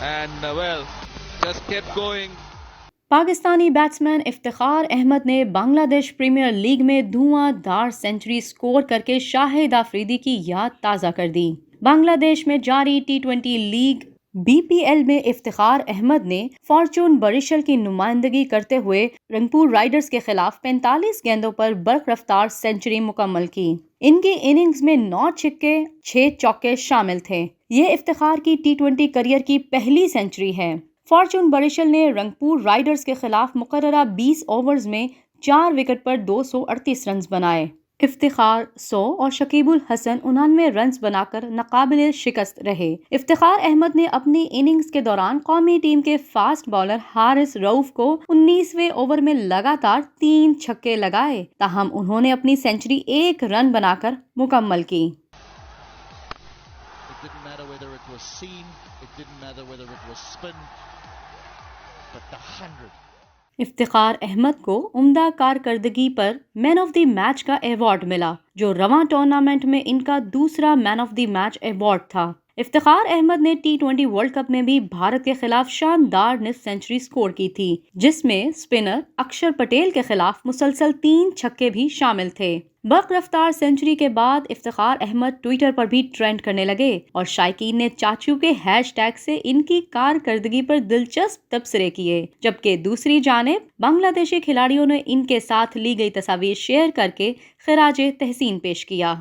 and just kept going. Pakistani batsman Iftikhar Ahmed نے بنگلہ دیش premiere league میں دھواں دھار سنچری سکور کر کے شاہد آفریدی کی یاد تازہ کر دی۔ بنگلہ دیش میں جاری T20 لیگ BPL میں افتخار احمد نے فارچون بریشل کی نمائندگی کرتے ہوئے رنگپور رائڈرز کے خلاف 45 گیندوں پر برق رفتار سنچری مکمل کی۔ ان کی اننگز میں 9 چھکے 6 چوکے شامل تھے۔ یہ افتخار کی T20 کیریئر کی پہلی سنچری ہے۔ فارچون بریشل نے رنگپور رائڈرز کے خلاف مقررہ 20 اوورز میں 4 وکٹ پر 238 رنز بنائے۔ افتخار 100 اور شکیب الحسن 99 رنز بنا کر ناقابل شکست رہے۔ افتخار احمد نے اپنی اننگز کے دوران قومی ٹیم کے فاسٹ بالر حارث رؤف کو 19ویں اوور میں لگاتار 3 چھکے لگائے، تاہم انہوں نے اپنی سنچری 1 رن بنا کر مکمل کی۔ افتخار احمد کو عمدہ کارکردگی پر مین آف دی میچ کا ایوارڈ ملا، جو رواں ٹورنامنٹ میں ان کا دوسرا مین آف دی میچ ایوارڈ تھا۔ افتخار احمد نے T20 ورلڈ کپ میں بھی بھارت کے خلاف شاندار نصف سنچری سکور کی تھی، جس میں اسپنر اکشر پٹیل کے خلاف مسلسل 3 چھکے بھی شامل تھے۔ برق رفتار سنچری کے بعد افتخار احمد ٹویٹر پر بھی ٹرینڈ کرنے لگے اور شائقین نے چاچو کے ہیش ٹیگ سے ان کی کارکردگی پر دلچسپ تبصرے کیے، جبکہ دوسری جانب بنگلہ دیشی کھلاڑیوں نے ان کے ساتھ لی گئی تصاویر شیئر کر کے خراج تحسین پیش کیا۔